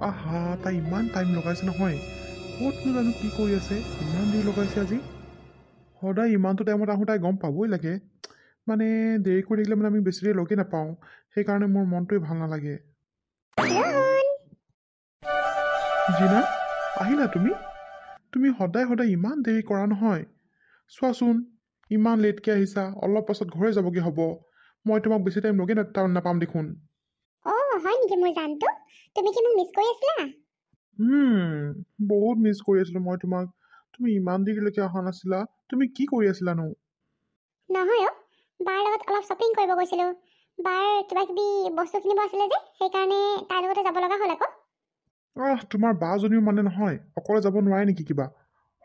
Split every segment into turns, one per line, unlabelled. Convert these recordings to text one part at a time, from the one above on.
আহা তাই ইমান টাইম লগাইছে নহয় ক'তনো জানো কি কৰি আছে ইমান দেৰি লগাইছে আজি সদায় ইমানটো টাইমত আহোঁ তাই গম পাবই লাগে মানে দেৰি কৰি থাকিলে মানে আমি বেছি দেৰি লগেই নাপাওঁ সেইকাৰণে মোৰ মনটোৱে ভাল নালাগে
ৰোহন,
জিনা আহিলা তুমি তুমি সদায় সদায় ইমান দেৰি কৰা নহয় চোৱাচোন ইমান লেটকৈ আহিছা অলপ পাছত ঘৰে যাবগৈ হ'ব মই তোমাক বেছি টাইম লগেই নাপাম দেখোন
হয় নেকি মোৰ জানটো? তুমি কি মোক মিছ কৰি আছিলা?
বহুত মিছ কৰি আছিলোঁ মই তোমাক তুমি ইমান দেৰিলৈকে অহা নাছিলা তুমি কি কৰি আছিলানো
নহয় বাৰ লগত অলপ শ্বপিং কৰিব গৈছিলোঁ। বাৰ কিবা কিবি বস্তু কিনিব আছিলে যে সেইকাৰণে তাইৰ লগতে যাব লগা হ'ল আকৌ।
তোমাৰ বাজনীও মানে নহয় অকলে যাব নোৱাৰে নেকি কিবা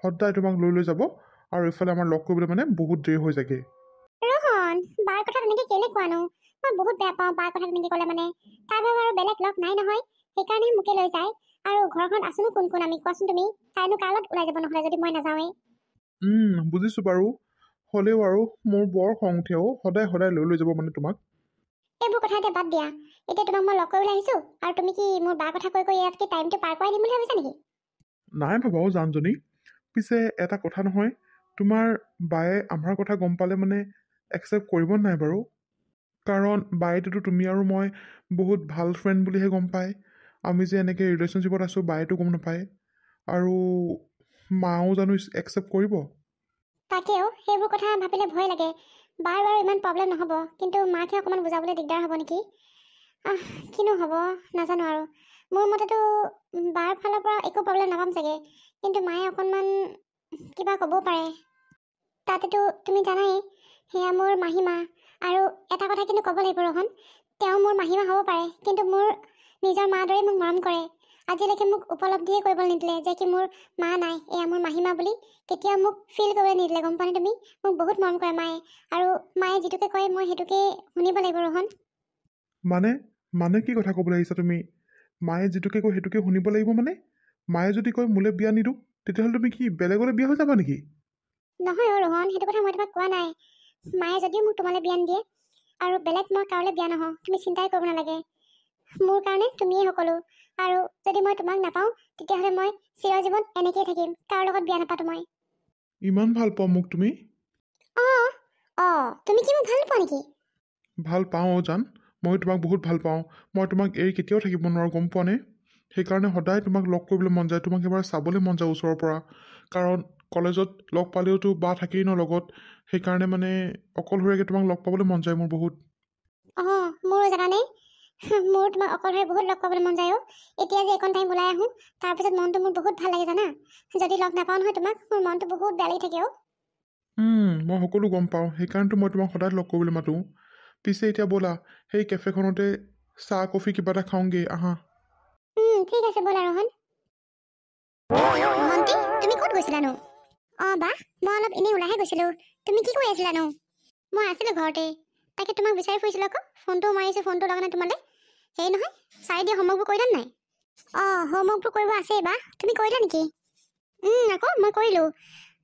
সদায় তোমাক লৈ লৈ যাব আৰু এইফালে আমাৰ লগ কৰিবলৈ মানে বহুত দেৰি হৈ যায়গৈ
ৰোহন, বাৰ কথা তেনেকে কেলে কোৱানো? মই বহুত বেয়া পাওঁ বাৰ কথা তেনেকে ক'লে মানে। তাই বাৰু আৰু বেলেগ লগ নাই নহয়, সেইকাৰণে মোকে লৈ যায়। আৰু ঘৰখনত আছোনো কোন কোন আমি কোৱাচোন তুমি? তাইনো কাৰ লগত ওলাই যাব নহ'লে যদি মই নাযাওঁৱেই?
বুজিছোঁ বাৰু হ'লেও আৰু মোৰ বৰ খং উঠে সদায় সদায় লৈ লৈ যাব মানে তোমাক
এইবোৰ কথা এতিয়া বাদ দিয়া। এতিয়া তোমাক মই লগ কৰিবলৈ আহিছোঁ আৰু তুমি কি মোৰ বাৰ কথা কৈ ইয়াতকে টাইমটো পাৰ কৰাই দিম বুলি ভাবিছা নেকি?
নাই ভাবা জানজনী পিছে এটা কথা নহয় তোমাৰ বায়ে আমাৰ কথা গম পালে মানে একচেপ্ট কৰিব নাই বাৰু কাৰণ বায়েতো তুমি আৰু মই বহুত ভাল ফ্ৰেণ্ড বুলিহে গম পায় আমি যে এনেকৈ ৰিলেশ্যনশ্বিপত আছোঁ বায়েতো গম নাপায় আৰু মাও জানো একচেপ্ট কৰিব
তাকেও সেইবোৰ কথা ভাবিলে ভয় লাগে। বাৰ বাৰু ইমান প্ৰব্লেম নহ'ব, কিন্তু মাকহে অকণমান বুজাবলৈ দিগদাৰ হ'ব নেকি? কিনো হ'ব নাজানো আৰু। মোৰ মতেতো বাৰ ফালৰ পৰা একো প্ৰব্লেম নাপাম চাগে, কিন্তু মায়ে অকণমান কিবা ক'বও পাৰে। তাতেতো তুমি জানাই সেয়া মোৰ মাহীমা। আৰু এটা কথা কিন্তু ক'ব লাগিব ৰোহন, তেওঁ মোৰ মাহীমা হ'ব পাৰে কিন্তু মোৰ নিজৰ মাৰ দৰে মোক মৰম কৰে। আজিলৈকে মোক উপলব্ধিয়ে কৰিবলৈ নিদিলে যে কি মোৰ মা নাই, এয়া মোৰ মাহীমা বুলি কেতিয়াও মোক ফিল কৰিবলৈ নিদিলে। গম পানে তুমি? মোক বহুত মৰম কৰে মায়ে, আৰু মায়ে যিটোকে কয় মই সেইটোকে শুনিব লাগিব ৰোহন।
মানে মানে কি কথা ক'বলৈ আহিছা তুমি মায়ে যিটোকে কয় সেইটোকে শুনিব লাগিব মানে মায়ে যদি কয় মোলৈ বিয়া নিদিওঁ তেতিয়াহ'লে তুমি কি বেলেগলৈ বিয়া হৈ যাবা নেকি
নহয় ৰোহন, সেইটো কথা মই তোমাক কোৱা নাই। মায়ে যদিও মোক তোমালৈ বিয়া নিদিয়ে আৰু বেলেগ মই কাৰোলৈ বিয়া নহওঁ, তুমি চিন্তাই কৰিব নালাগে। মোৰ কাৰণে তুমিয়ে সকলো। আৰু যদি মই তোমাক নাপাওঁ তেতিয়াহ'লে মই চিৰজীৱন এনেকেই থাকিম, কাৰো লগত বিয়া নাপাতো মই।
ইমান ভাল পোৱা মোক তুমি
তুমি কি মোক ভাল পোৱা নেকি?
ভাল পাওঁ জান মই তোমাক বহুত ভাল পাওঁ মই তোমাক এৰি কেতিয়াও থাকিব নোৱাৰোঁ গম পোৱা নে সেইকাৰণে সদায় তোমাক লগ কৰিবলৈ মন যায় তোমাক এবাৰ চাবলৈ মন যায় ওচৰৰ পৰা কাৰণ কলেজত লগ পালেওতো বা থাকেই ন লগত সেইকাৰণে মানে অকলশৰীয়াকৈ তোমাক লগ পাবলৈ মন যায় মোৰ বহুত
মোৰো জানানে মোৰ তোমাক অকলশৰে বহুত লগ পাবলৈ মন যায়। এতিয়া যে এইকণ টাইম ওলাই আহোঁ তাৰপিছত মনটো মোৰ বহুত ভাল লাগে জানা। যদি লগ নাপাওঁ নহয় তোমাক, মোৰ মনটো বহুত বেয়া লাগি থাকে
মই সকলো গম পাওঁ সেইকাৰণেতো মই তোমাক সদায় লগ কৰিবলৈ মাতোঁ পিছে এতিয়া ব'লা সেই কেফেখনতে চাহ কফি কিবা এটা খাওঁগৈ আহা
ঠিক আছে ব'লা ৰোহন। ভণ্টি, তুমি ক'ত গৈছিলানো? বা মই অলপ এনেই ওলাইহে গৈছিলোঁ। তুমি কি কৰি আছিলানো? মই আছিলোঁ ঘৰতে, তাকে তোমাক বিচাৰি ফুৰিছিলোঁ আকৌ। ফোনটোও মাৰিছোঁ, ফোনটো লগা নাই তোমালৈ। সেই নহয়, চাই দিয়া হোমৱৰ্কবোৰ কৰিলা নাই? হোমৱৰ্কবোৰ কৰিব আছেই বা। তুমি কৰিলা নেকি? আকৌ মই কৰিলোঁ।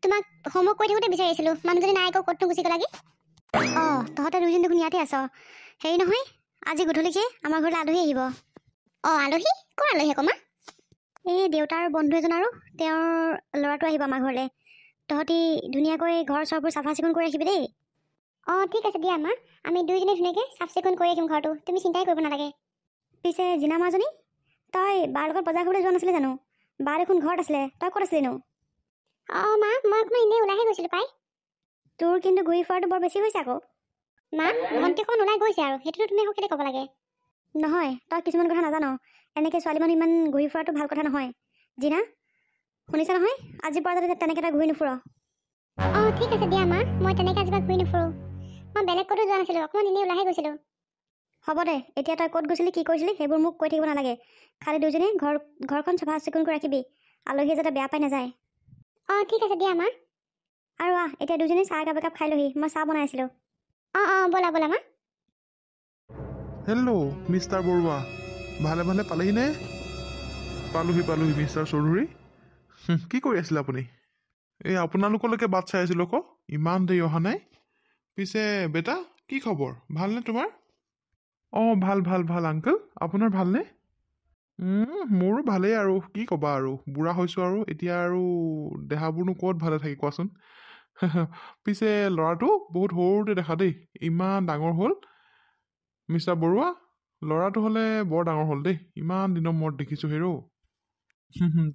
তোমাক হোমৱৰ্ক কৰি থাকোঁতে বিচাৰি আছিলোঁ, মানুহজনী নাই আকৌ ক'তনো গুচি গ'লাগে। তহঁতে দুইজনী দেখোন ইয়াতে আছ। হেৰি নহয়, আজি গধূলিকে আমাৰ ঘৰলৈ আলহী আহিব। আলহী? ক'ৰ আলহী আকৌ মা? এই দেউতাৰ বন্ধু এজন আৰু তেওঁৰ ল'ৰাটো আহিব আমাৰ ঘৰলৈ। তহঁতি ধুনীয়াকৈ ঘৰ চৰবোৰ চাফা চিকুণ কৰি ৰাখিবি দেই। ঠিক আছে দিয়া মা, আমি দুইজনী ধুনীয়াকৈ চাফ চিকুণ কৰি ৰাখিম ঘৰটো, তুমি চিন্তাই কৰিব নালাগে। পিছে জিনা মাজনী, তই বাৰ লগত বজাৰ কৰিবলৈ যোৱা নাছিলি জানো? বা দেখোন ঘৰত আছিলে, তই ক'ত আছিলিনো? মা, মই অকণমান এনেই ওলাইহে গৈছিলোঁ পাই। তোৰ কিন্তু ঘূৰি ফুৰাটো বৰ বেছি হৈছে আকৌ। মা, ভণ্টি অকণমান ওলাই গৈছে আৰু সেইটোতো তুমি আকৌ কেলৈ ক'ব লাগে? নহয়, তই কিছুমান কথা নাজানো। এনেকৈ ছোৱালী মানুহ ইমান ঘূৰি ফুৰাটো ভাল কথা নহয়। জিনা, শুনিছা নহয়? আজিৰ পৰা যাতে তেনেকৈ তই ঘূৰি নুফুৰ। ঠিক আছে দিয়া মা, মই তেনেকৈ আজিৰ পৰা ঘূৰি নুফুৰোঁ। মই বেলেগ ক'তো যোৱা নাছিলোঁ, অকণমান এনেই ওলাইহে গৈছিলোঁ। হ'ব দে, এতিয়া তই ক'ত গৈছিলি কি কৰিছিলি সেইবোৰ মোক কৈ থাকিব নালাগে। খালি দুইজনী ঘৰখন চাফা চিকুণ কৰি ৰাখিবি, আলহীয়ে যাতে বেয়া পাই নাযায়। ঠিক আছে দিয়া মা। আৰু এতিয়া দুজনী চাহ একাপ খাই লহি, মই চাহ বনাই আছিলোঁ। ব'লা ব'লা মা।
হেল্ল' মিষ্টাৰ বৰুৱা ভালে ভালে পালেহিনে পালোহি মিষ্টাৰ চৌধুৰী কি কৰি আছিলে আপুনি এই আপোনালোকলৈকে বাট চাই আছিলোঁ আকৌ ইমান দেৰি অহা নাই পিছে বেটা কি খবৰ ভালনে তোমাৰ ভাল আংকল আপোনাৰ ভালনে মোৰো ভালেই আৰু কি ক'বা আৰু বুঢ়া হৈছোঁ আৰু এতিয়া আৰু দেহাবোৰনো ক'ত ভালে থাকে কোৱাচোন। পিছে ল'ৰাটো বহুত সৰুতে দেখা দেই, ইমান ডাঙৰ হ'ল। মিষ্টাৰ বৰুৱা, ল'ৰাটো হ'লে বৰ ডাঙৰ হ'ল দেই, ইমান দিনৰ মূৰত দেখিছোঁ হেৰৌ।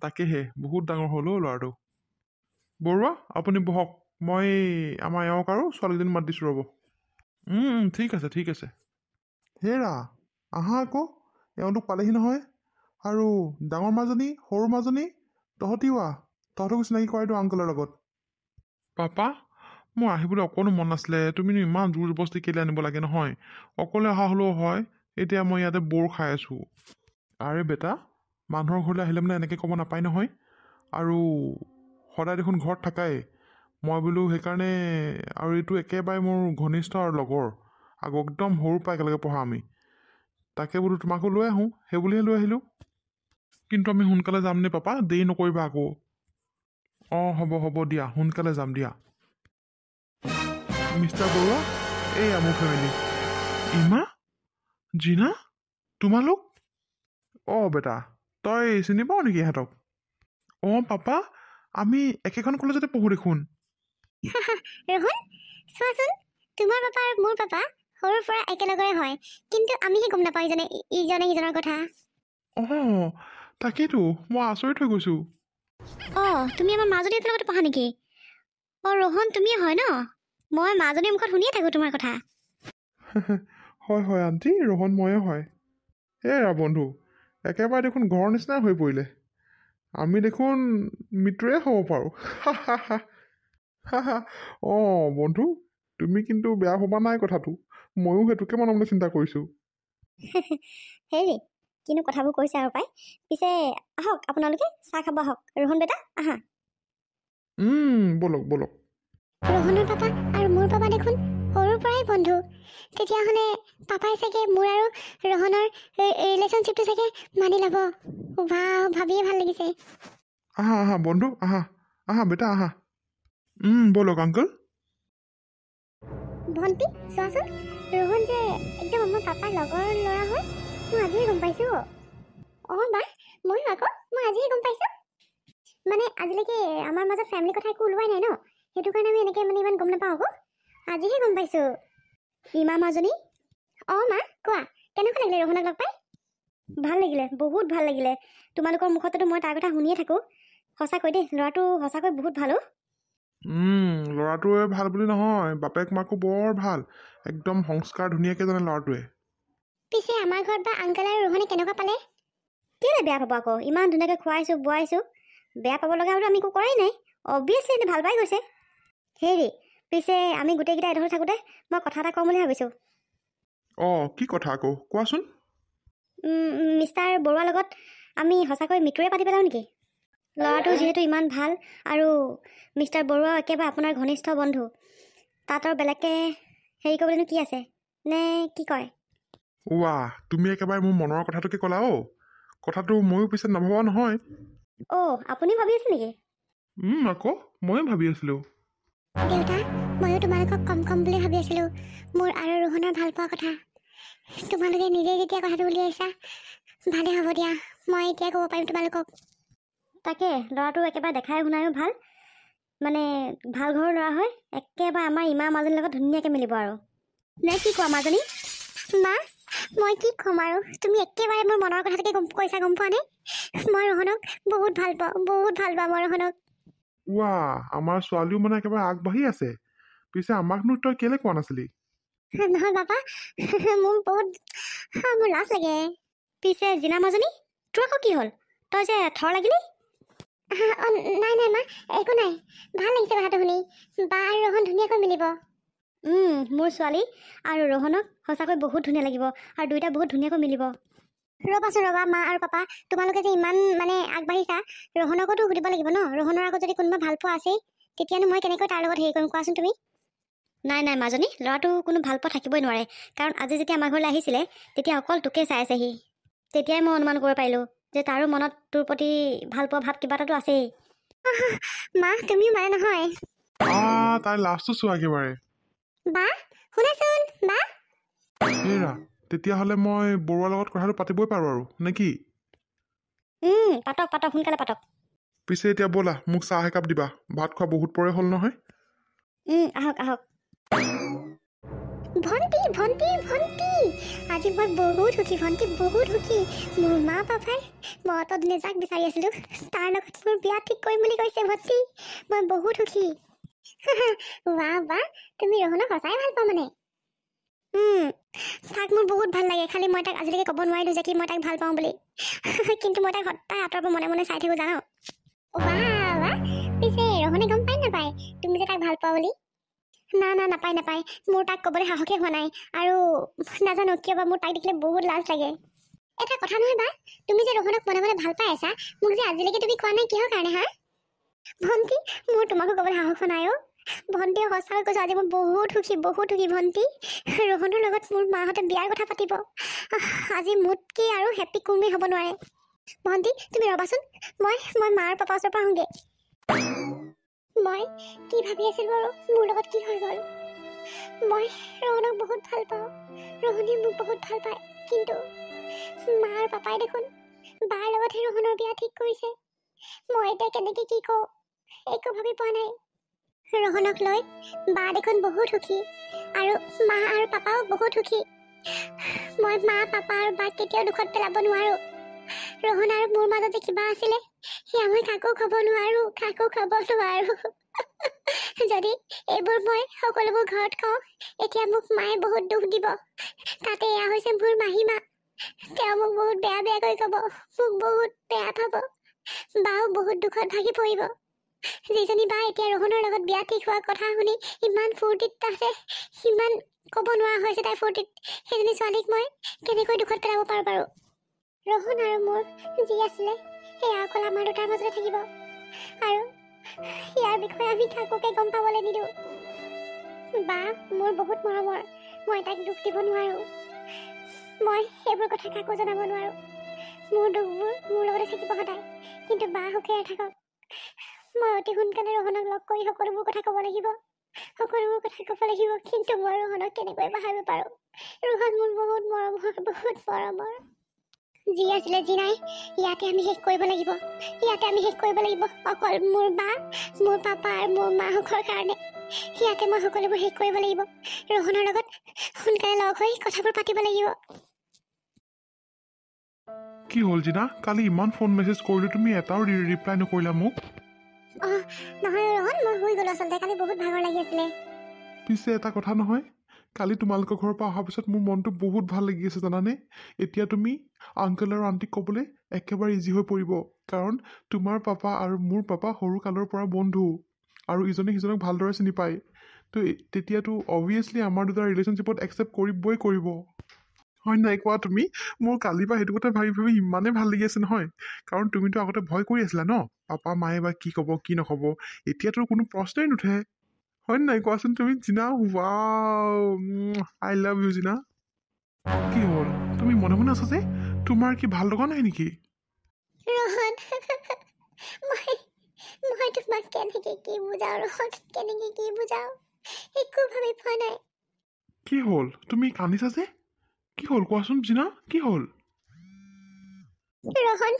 তাকেহে বহুত ডাঙৰ হ'ল অ' ল'ৰাটো। বৰুৱা আপুনি বহক, মই আমাৰ এওঁক আৰু ছোৱালীজনী মাত দিছোঁ ৰ'ব। ঠিক আছে ঠিক আছে। হেৰা আহা আকৌ, এওঁটোক পালেহি নহয়। আৰু ডাঙৰ মাজনী সৰু মাজনী তহঁতিও আহ, তহঁতকো চিনাকি কৰাই দিওঁ আংকলৰ লগত। পাপা, মোৰ আহিবলৈ অকণো মন নাছিলে, তুমিনো ইমান জোৰ জবস্তি কেলৈ আনিব লাগে নহয়। অকলে অহা হ'লেও হয়, এতিয়া মই ইয়াতে বৰ খাই আছোঁ। আৰে বেটা, মানুহৰ ঘৰলৈ আহিলে মানে এনেকৈ ক'ব নাপায় নহয়। আৰু সদায় দেখোন ঘৰত থাকাই, মই বোলো সেইকাৰণে। আৰু এইটো একেবাৰে মোৰ ঘনিষ্ঠ আৰু লগৰ, আকৌ একদম সৰুৰ পৰা একেলগে পঢ়া আমি। তাকে বোলো তোমাকো লৈ আহোঁ, সেই বুলিহে লৈ আহিলোঁ। কিন্তু আমি সোনকালে যাম নে পাপা, দেৰি নকৰিবা আকৌ। হ'ব হ'ব দিয়া, সোনকালে যাম দিয়া। মিষ্টাৰ বৰুৱা, এইয়া মোৰ ফেমিলি। ইমা, জিনা, তোমালোক? বেটা, তই চিনি পাৱ নেকি ইহঁতক? পাপা, আমি একেখন কলেজতে পঢ়োঁ দেখোন।
ৰোহন, চোৱাচোন, তোমাৰ পাপা আৰু মোৰ পাপা সৰুৰ পৰা একেলগৰে হয়, কিন্তু আমিহে গম নাপাওঁ ইজনে সিজনৰ কথা।
তাকেইতো মই আচৰিত হৈ গৈছোঁ।
তুমি আমাৰ মাজনীৰ লগতে পঢ়া নেকি? ৰোহন, তুমিয়ে হয় ন? মই মাজনীৰ মুখত শুনিয়ে থাকোঁ তোমাৰ কথা।
হয় হয় আণ্টি, ৰোহন ময়ে হয়। এৰা বন্ধু, একেবাৰে দেখোন ঘৰৰ নিচিনাই হৈ পৰিলে। আমি দেখোন মিত্ৰয়ে হ'ব পাৰোঁ। বন্ধু, তুমি কিন্তু বেয়া ভবা নাই কথাটো, ময়ো সেইটোকে মনে মনে চিন্তা কৰিছোঁ।
হেৰি, কিনো কথাবোৰ কৈছে আৰু পাই। পিছে আহক আপোনালোকে, চাহ খাব আহক। ৰোহন বেটা, আহা।
বলক বলক।
ৰোহনৰ পাপা আৰু মোৰ পাপা দেখোন সৰুৰ পৰাই বন্ধু। তেতিয়াহ'লে পাপাই চাগে মোৰ আৰু ৰোহনৰ ৰিলেশ্যনশ্বিপটো চাগে মানি ল'ব। ভাবিয়ে ভাল লাগিছে।
আহা বন্ধু, আহা বেটা আহা। বলক আংকল।
ভণ্টি, চোৱাচোন, ৰোহন যে একদম আমাৰ পাপাৰ লগৰ ল'ৰা হয়, মই আজিহে গম পাইছোঁ। বা, ময়ো আকৌ, মই আজিহে গম পাইছোঁ। মানে আজিলৈকে আমাৰ মাজত ফেমিলিৰ কথা একো ওলোৱাই নাই ন, সেইটো কাৰণে আমি এনেকৈ ইমান গম নাপাওঁ আকৌ। আজিহে গম পাইছোঁ। ইমা মাজনী, মা কোৱা, কেনেকুৱা লাগিলে ৰোহনক লগ পাই? ভাল লাগিলে, বহুত ভাল লাগিলে। তোমালোকৰ মুখততো মই তাৰ কথা শুনিয়ে থাকোঁ। সঁচাকৈ দেই, ল'ৰাটো সঁচাকৈ বহুত ভাল।
ল'ৰাটোৱে ভাল বুলি নহয়, বাপেক মাকো বৰ ভাল, একদম সংস্কাৰ ধুনীয়াকৈ জানে ল'ৰাটোৱে।
পিছে আমাৰ ঘৰত বা আংকল আৰু ৰোহনে কেনেকুৱা পালে? কেলৈ বেয়া পাব আকৌ, ইমান ধুনীয়াকৈ খুৱাইছোঁ বোৱাইছোঁ। বেয়া পাব লগা হ'লে আমি একো কৰাই নাই, অবভিয়াছলি এনে ভাল পাই গৈছে। হেৰি, পিছে আমি গোটেইকেইটা এডোখৰ থাকোঁতে মই কথা এটা কওঁ বুলি ভাবিছোঁ।
কি কথা আকৌ, কোৱাচোন।
মিষ্টাৰ বৰুৱাৰ লগত আমি সঁচাকৈ মিত্ৰয়ে পাতি পেলাওঁ নেকি? ল'ৰাটো যিহেতু ইমান ভাল, আৰু মিষ্টাৰ বৰুৱা একেবাৰে আপোনাৰ ঘনিষ্ঠ বন্ধু, তাত আৰু বেলেগকৈ হেৰি কৰিবলৈনো কি আছে, নে কি কয়?
তুমি একেবাৰে মোৰ মনৰ কথাটোকে ক'লা কথাটো ময়ো পিছত নভবা নহয়।
আপুনি ভাবি আছে নেকি?
আকৌ ময়ো ভাবি আছিলোঁ।
দেউতা, ময়ো তোমালোকক কম বুলি ভাবি আছিলোঁ মোৰ আৰু ৰোহনৰ ভাল পোৱা কথা। তোমালোকে নিজে যেতিয়া কথাটো উলিয়াইছা, ভালে হ'ব দিয়া, মই এতিয়া ক'ব পাৰিম তোমালোকক। তাকে, ল'ৰাটো একেবাৰে দেখাই শুনায়ো ভাল, মানে ভাল ঘৰৰ ল'ৰা হয়, একেবাৰে আমাৰ ইমাৰ মাজনীৰ লগত ধুনীয়াকৈ মিলিব আৰু। নে কি কোৱা মাজনী? মা, মই কি ক'ম আৰু, তুমি একেবাৰে মোৰ মনৰ কথাটোকে কৈছা, গম পোৱা নে? মই ৰোহনক বহুত ভাল পাওঁ মই ৰোহনক।
আমাৰ ছোৱালীও মানে একেবাৰে আগবাঢ়ি আছে। পিছে আমাকনো তই কেলে কোৱা নাছিলি?
নহয় বাবা, মোৰ লাজ লাগে। পিছে জিনা মাজনী, তোৰ আকৌ কি হ'ল? তই যে থৰ লাগিলি? নাই মা, একো নাই, ভাল লাগিছে কথাটো শুনি। বা আৰু ৰোহন ধুনীয়াকৈ মিলিব। মোৰ ছোৱালী আৰু ৰোহনক সঁচাকৈ বহুত ধুনীয়া লাগিব, আৰু দুইটা বহুত ধুনীয়াকৈ মিলিব। ৰ'বাচোন ৰ'বা, মা আৰু পাপা, তোমালোকে যে ইমান আগবাঢ়িছা, ৰোহনকোতো সুধিব লাগিব ন। ৰোহনৰ আগত যদি কোনোবা ভাল পোৱা আছেই, তেতিয়ানো মই কেনেকৈ তাৰ লগত হেৰি কৰিম, কোৱাচোন তুমি? নাই মাজনী, ল'ৰাটো কোনো ভাল পোৱা থাকিবই নোৱাৰে, কাৰণ আজি যেতিয়া আমাৰ ঘৰলৈ আহিছিলে, তেতিয়া অকল তোকে চাই আছে সি। তেতিয়াই মই অনুমান কৰিব পাৰিলোঁ যে তাৰো মনত তোৰ প্ৰতি ভাল পোৱা ভাৱ কিবা এটাতো আছেই। মা, তুমি মানে নহয়।
তাই লাজটো চোৱা একেবাৰে।
বা, শুনাচোন বা।
তেতিয়াহ'লে মই বৰুৱাৰ লগত কথাটো পাতিবই পাৰোঁ আৰু নে কি?
পাতক পাতক সোনকালে পাতক।
পিছে এতিয়া ব'লা মোক চাহ একাপ দিবা, ভাত খোৱা বহুত পৰে হ'ল নহয়।
আহক আহক। ভণ্টি ভণ্টি ভণ্টি আজি মই বহুত সুখী ভণ্টি, বহুত সুখী। মোৰ মা পাপাই মই অতদিনে যাক বিচাৰি আছিলোঁ তাৰ লগত মোৰ বিয়া ঠিক কৰিম বুলি কৈছে ভণ্টি। মই বহুত সুখী। বাহ বাহ, তুমি ৰহনক সঁচাই ভাল পাওঁ মানে। তাক মোৰ বহুত ভাল লাগে, খালি মই তাক আজিলৈকে ক'ব নোৱাৰিলোঁ যে কি মই তাক ভাল পাওঁ বুলি। কিন্তু মই তাক সদায় আঁতৰৰ পৰা মনে মনে চাই থাকোঁ জানো। বাহ বাহ, পিছে ৰহনে গম পাই নাপায় তুমি যে তাক ভাল পোৱা বুলি? না নাপায় নাপায়, মোৰ তাক ক'বলৈ সাহসে হোৱা নাই। আৰু নাজানো কিয় বা মোৰ তাক দেখিলে বহুত লাজ লাগে। এটা কথা নহয় বা, তুমি যে ৰহনক মনে মনে ভাল পাই আছা, মোক যে আজিলৈকে তুমি কোৱা নাই কিহৰ কাৰণে হা? ভণ্টি, মোৰ তোমাকো ক'বলৈ সাহস হোৱা নাই অ'। ভণ্টি সঁচাকৈ কৈছোঁ, আজি মই বহুত সুখী ভণ্টি। ৰহনৰ লগত মোৰ মাহঁতে বিয়াৰ কথা পাতিব। আজি মোতকৈ আৰু হেপ্পী কোনোৱে হ'ব নোৱাৰে। ভণ্টি তুমি ৰ'বাচোন, মই মাৰ পাপাৰ ওচৰৰ পৰা আহোঁগৈ। মই কি ভাবি আছিলোঁ বাৰু, মোৰ লগত কি হৈ গ'ল? মই ৰহনক বহুত ভাল পাওঁ, ৰহনে মোক বহুত ভাল পায়, কিন্তু মা আৰু পাপাই দেখোন বাৰ লগতহে ৰহনৰ বিয়া ঠিক কৰিছে। মই এতিয়া কেনেকৈ কি কওঁ একো ভাবি পোৱা নাই। ৰহনক লৈ বা দেখোন বহুত সুখী, আৰু মা আৰু পাপাও বহুত সুখী। মই মা পাপা আৰু বাক কেতিয়াও দুখত পেলাব নোৱাৰোঁ। ৰহন আৰু মোৰ মাজত যে কিবা আছিলে সেয়া মই কাকো ক'ব নোৱাৰোঁ। যদি এইবোৰ মই সকলোবোৰ ঘৰত কওঁ, এতিয়া মোক মায়ে বহুত দুখ দিব। তাতে এয়া হৈছে মোৰ মাহীমা, তেওঁ মোক বহুত বেয়াকৈ ক'ব, মোক বহুত বেয়া পাব। বাও বহুত দুখত ভাগি পৰিব। যিজনী বা এতিয়া ৰহনৰ লগত বিয়া ঠিক হোৱা কথা শুনি ইমান ফূৰ্তিত আছে, সিমান ক'ব নোৱাৰা হৈছে তাই ফূৰ্তিত, সেইজনী ছোৱালীক মই কেনেকৈ দুখত পেলাব পাৰোঁ বাৰু? ৰহন আৰু মোৰ যি আছিলে সেয়া অকল আমাৰ দুটাৰ মাজতে থাকিব, আৰু ইয়াৰ বিষয়ে আমি কাকোকে গম পাবলৈ নিদিওঁ। বা মোৰ বহুত মৰমৰ, মই তাইক দুখ দিব নোৱাৰোঁ। মই সেইবোৰ কথা কাকো জনাব নোৱাৰোঁ। মোৰ দুখবোৰ মোৰ লগতে থাকিব সদায়, কিন্তু বা সুখেৰে থাকক। মই অতি সোনকালে ৰহনক লগ কৰি সকলোবোৰ কথা ক'ব লাগিব, কিন্তু মই ৰহনক কেনেকৈ পাহৰিব পাৰোঁ? ৰহন মোৰ বহুত মৰমৰ। যি আছিলে যি নাই ইয়াতে আমি শেষ কৰিব লাগিব, অকল মোৰ বা, মোৰ পাপা আৰু মোৰ মাহঁতৰ কাৰণে। ইয়াতে মই সকলোবোৰ শেষ কৰিব লাগিব। ৰহনৰ লগত সোনকালে লগ হৈ কথাবোৰ পাতিব লাগিব।
কি হ'ল জিনা, কালি ইমান ফোন মেছেজ কৰিলোঁ, তুমি এটাও ৰিপ্লাই নকৰিলা মোক?
নহয় ৰহন, মই শুই গ'লো আচলতে, কালি বহুত ভাগৰ লাগি আছিলে।
পিছে এটা কথা নহয়, কালি তোমালোকৰ ঘৰৰ পৰা অহাৰ পিছত মোৰ মনটো বহুত ভাল লাগি আছে জানানে। এতিয়া তুমি আংকল আৰু আণ্টিক ক'বলৈ একেবাৰে ইজি হৈ পৰিব, কাৰণ তোমাৰ পাপা আৰু মোৰ পাপা সৰু কালৰ পৰা বন্ধু, আৰু ইজনে সিজনক ভালদৰে চিনি পায়। তো তেতিয়াতো অবভিয়াছলি আমাৰ দুটাৰ ৰিলেশ্যনশ্বিপত একচেপ্ট কৰিব। হয় নাই কোৱা তুমি? মোৰ কালিৰ পৰা সেইটো কথা ভাবি ইমানেই ভাল লাগি আছে নহয়, কাৰণ তুমিতো আগতে ভয় কৰি আছিলা ন, পাপা মায়ে বা কি ক'ব কি নক'ব। এতিয়াতো কোনো প্ৰশ্নই নুঠে, হয় নাই কোৱাচোন তুমি জিনা? ৱাও, আই লাভ ইউ জিনা। কি হ'ল, তুমি মনে মনে আছা যে? তোমাৰ কি ভাল লগা নাই নেকি?
ৰহন, মই তোমাক কেনেকৈ কি বুজাওঁ ৰহন, একো ভাবি পোৱা নাই।
কি হ'ল, তুমি কান্দিছা যে? কি হ'ল কোৱাচোন জিনা, কি হ'ল?
ৰহন,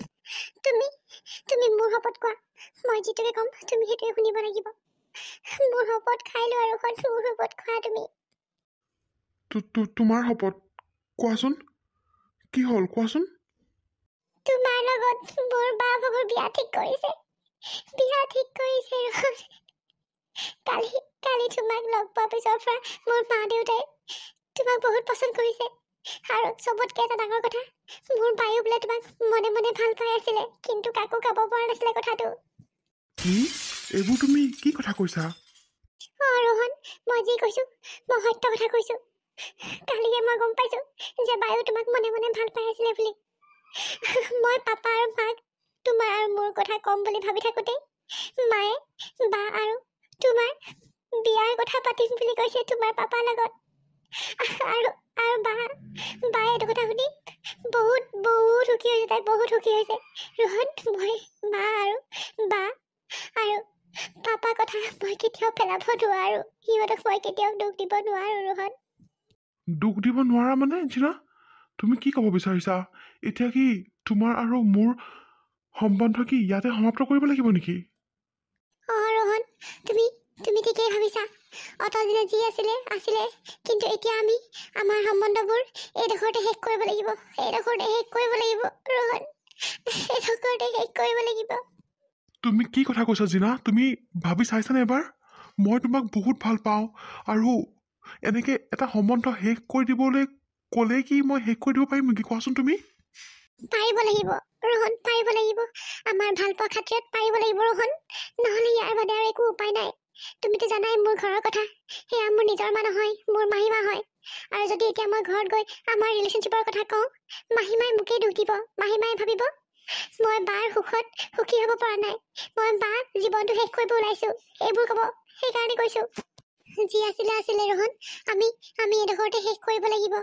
তুমি মোৰ শপত কোৱা, মই যিটোকে ক'ম তুমি সেইটোৱে শুনিব লাগিব। মোৰ শপত খাই লোৱা ৰহন, মোৰ শপত খোৱা তুমি।
তোমাৰ শপত? কোৱাচোন কি হ'ল কোৱাচোন?
তোমাৰ লগত মোৰ বাবুৰ বিয়া ঠিক কৰিছে ৰহন। কালি তোমাক লগ পোৱাৰ পিছৰ পৰা মোৰ মা দেউতাই তোমাক বহুত পচন্দ কৰিছে, আৰু চবতকে এটা ডাঙৰ কথা, মোৰ বায়ো বোলে তোমাক মনে মনে ভাল পাই আছিলে, কিন্তু কাকো ক'ব পৰা নাছিলে কথাটো।
কি? এইবোৰ তুমি কি কথা কৈছা?
ৰহন, মই যি কৈছো মই সত্য কথা কৈছো। কালিয়ে মই গম পাইছো যে বায়ো তোমাক মনে মনে ভাল পাই আছিলে বুলি। মই পাপা আৰু মাক তোমাৰ আৰু মোৰ কথা ক'ম বুলি ভাবি থাকোঁতে মায়ে বা আৰু তোমাৰ বিয়াৰ কথা পাতিম বুলি কৈছে তোমাৰ পাপাৰ লগত। আৰু বায়ে এইটো কথা শুনি বহুত সুখী হৈছে, তাই বহুত সুখী হৈছে। ৰোহন, মই মা আৰু বা আৰু পাপাৰ কথা মই কেতিয়াও পেলাব নোৱাৰো, সিহঁতক মই কেতিয়াও দুখ দিব নোৱাৰো। ৰোহন,
দুখ দিব নোৱাৰা মানে জিনা? তুমি কি ক'ব বিচাৰিছা? এতিয়া কি তোমাৰ আৰু মোৰ সম্বন্ধ কি ইয়াতে সমাপ্ত কৰিব লাগিব নেকি?
ৰোহন, তুমি তুমি ঠিকেই ভাবিছা। অতদিনে যি আছিলে আছিলে, কিন্তু এতিয়া আমি আমাৰ সম্বন্ধবোৰ এইডোখৰতে শেষ কৰিব লাগিব। এইডোখৰতে শেষ কৰিব লাগিব ৰোহন, এইডোখৰতে শেষ কৰিব লাগিব।
তুমি কি কথা কৈছা জিনা? তুমি ভাবি চাইছানে এবাৰ? মই তোমাক বহুত ভাল পাওঁ, আৰু এনেকৈ এটা সম্বন্ধ শেষ কৰি দিবলৈ ক'লে কি মই শেষ কৰি দিব পাৰিম নেকি? কোৱাচোন তুমি।
পাৰিব লাগিব ৰোহন, পাৰিব লাগিব। আমাৰ ভাল পোৱা খাতিৰত পাৰিব লাগিব ৰোহন, নহ'লে ইয়াৰ বাদে আৰু একো উপায় নাই। তুমিতো জানাই মোৰ ঘৰৰ কথা। সেয়া মোৰ নিজৰ মা নহয়, মোৰ মাহীমা হয়। আৰু যদি এতিয়া মই ঘৰত গৈ আমাৰ ৰিলেশ্যনশ্বিপৰ কথা কওঁ, মাহীমাই মোকেই দুখ দিব। মাহীমাই ভাবিব মই বাৰ সুখত সুখী হ'ব পৰা নাই, মই বা জীৱনটো শেষ কৰিব ওলাইছোঁ, এইবোৰ ক'ব। সেইকাৰণে কৈছোঁ, যি আছিলে আছিলে ৰোহন, আমি এডোখৰতে শেষ কৰিব লাগিব।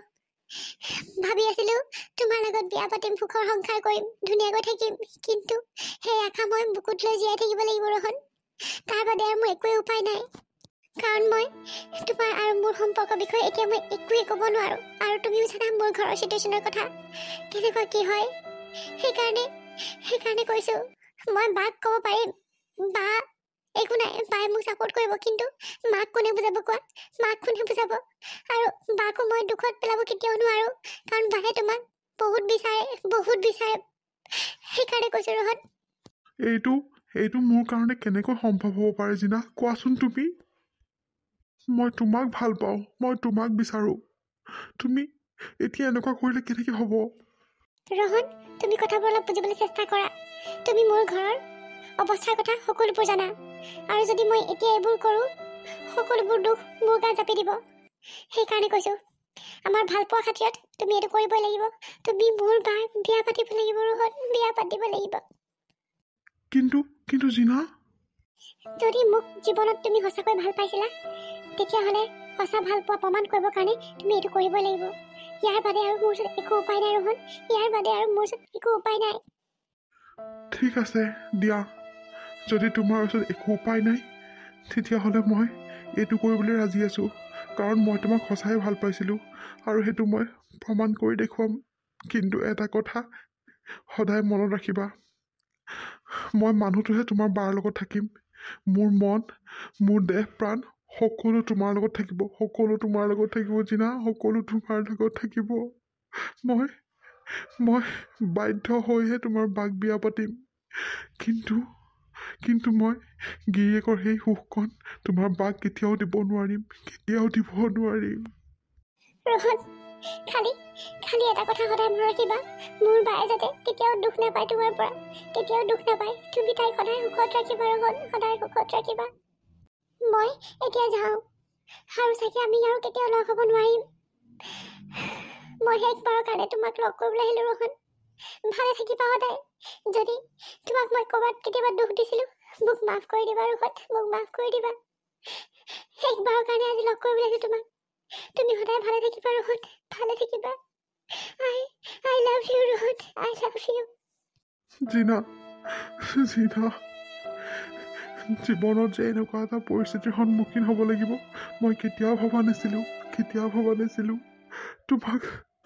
ভাবি আছিলো তোমাৰ লগত বিয়া পাতিম, সুখৰ সংসাৰ কৰিম, ধুনীয়াকৈ থাকিম, কিন্তু সেই আশা মই বুকুত লৈ জীয়াই থাকিব লাগিব ৰোহন। তাৰ বাদে আৰু মোৰ একোৱেই উপায় নাই, কাৰণ মই তোমাৰ আৰু মোৰ সম্পৰ্কৰ বিষয়ে এতিয়া মই একোৱেই ক'ব নোৱাৰোঁ। আৰু তুমিও জানা মোৰ ঘৰৰ চিটুৱেশ্যনৰ কথা কেনেকুৱা কি হয়। সেইকাৰণে কৈছোঁ, মই বাক ক'ব পাৰিম, বা একো নাই, বাই মোক ছাপোৰ্ট কৰিব, কিন্তু মাক কোনে বুজাব কোৱা? মাক কোনে বুজাব? আৰু বাকো মই দুখত পেলাব কেতিয়াও নোৱাৰোঁ, কাৰণ বায়ে তোমাক বহুত বিচাৰে, বহুত বিচাৰে। সেইকাৰণে কৈছোঁ ৰোহন।
এইটো মোৰ কাৰণে কেনেকৈ সম্ভৱ হ'ব পাৰে জিনা? কোৱাচোন তুমি। মই তোমাক ভাল পাওঁ, মই তোমাক বিচাৰোঁ। তুমি এতিয়া এনেকুৱা কৰিলে কেনেকৈ হ'ব?
ৰোহন, তুমি কথাবোৰ অলপ বুজিবলৈ চেষ্টা কৰা। তুমি মোৰ ঘৰৰ অৱস্থাৰ কথা সকলোবোৰ জানা, আৰু যদি মই এতিয়া এইবোৰ কৰোঁ, সকলোবোৰ দুখ মোৰ গাত জাপি দিব। সেইকাৰণে কৈছোঁ, আমাৰ ভাল পোৱা খাতিৰত তুমি এইটো কৰিবই লাগিব। তুমি মোৰ বাৰ বিয়া পাতিব লাগিব ৰোহন, বিয়া পাতিব লাগিব।
কিন্তু জিনা,
যদি মোক জীৱনত তুমি সঁচাকৈ ভাল পাইছিলা, তেতিয়াহ'লে সঁচা ভাল পোৱা প্ৰমাণ কৰিবৰ কাৰণে তুমি এইটো কৰিবই লাগিব। ইয়াৰ বাদে আৰু মোৰ ওচৰত একো উপায় নাই ৰোহন, ইয়াৰ বাদে আৰু মোৰ ওচৰত একো উপায় নাই।
ঠিক আছে দিয়া, যদি তোমাৰ ওচৰত একো উপায় নাই, তেতিয়াহ'লে মই এইটো কৰিবলৈ ৰাজি আছোঁ। কাৰণ মই তোমাক সঁচাই ভাল পাইছিলোঁ, আৰু সেইটো মই প্ৰমাণ কৰি দেখুৱাম। কিন্তু এটা কথা সদায় মনত ৰাখিবা, মই মানুহটোহে তোমাৰ বাৰ লগত থাকিম। মোৰ মন, মোৰ দেহ প্ৰাণ সকলো তোমাৰ লগত থাকিব, সকলো তোমাৰ লগত থাকিব জিনা, সকলো তোমাৰ লগত থাকিব। মই বাধ্য হৈহে তোমাৰ বাক বিয়া পাতিম, কিন্তু মই গিৰিয়েকৰ সেই সুখকণ তোমাৰ বাক কেতিয়াও দিব নোৱাৰিম, কেতিয়াও দিব নোৱাৰিম।
ৰোহন, খালি এটা কথা সদায় মনত ৰাখিবা, মোৰ বায়ে যাতে কেতিয়াও দুখ নাপায় তোমাৰ পৰা, কেতিয়াও দুখ নাপায়। তুমি তাইক সদায় সুখত ৰাখিবা ৰোহন, সদায় সুখত ৰাখিবা। মই এতিয়া যাওঁ, আৰু চাগে আমি আৰু কেতিয়াও লগ হ'ব নোৱাৰিম। মই শেষবাৰৰ কাৰণে তোমাক লগ কৰিবলৈ আহিলোঁ ৰোহন। ভালে থাকিবা সদায়। যদি তোমাক মই ক'ৰবাত কেতিয়াবা দুখ দিছিলোঁ, মোক মাফ কৰি দিবা ৰোহন, মোক মাফ কৰি দিবা। শেষবাৰৰ কাৰণে আজি লগ কৰিবলৈ আহিলোঁ তোমাক। তুমি সদায় ভালে থাকিবা ৰোহন, ভালে থাকিবা। I love you Rohan, I love you।
জিনা, জীৱনত যে এনেকুৱা এটা পৰিস্থিতিৰ সন্মুখীন হ'ব লাগিব মই কেতিয়াও ভবা নাছিলোঁ।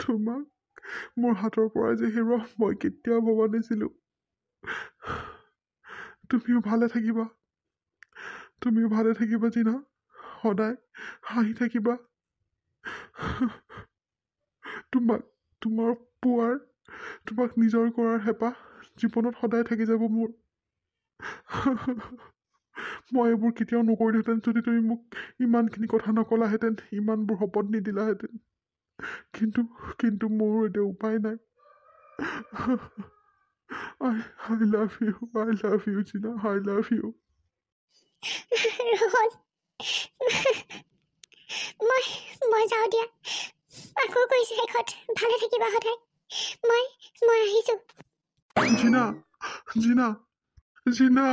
তোমাক মোৰ হাতৰ পৰা যে হেৰুৱাম মই কেতিয়াও ভবা নাছিলোঁ। তুমিও ভালে থাকিবা জিনা, সদায় হাঁহি থাকিবা। তোমাক নিজৰ কৰাৰ হেঁপাহ জীৱনত সদায় থাকি যাব মোৰ। মই এইবোৰ কেতিয়াও নকৰিলোহেঁতেন যদি তুমি মোক ইমানখিনি কথা নকলাহেঁতেন, ইমানবোৰ শপত নিদিলাহেঁতেন। কিন্তু মোৰ এতিয়া উপায় নাই। I love you জিনা, I love you।
ৰোহন, মই যাওঁ দিয়া। আকৌ কৈছোঁ শেষত, ভালে থাকিবা সদায়। মই আহিছোঁ।
জিনা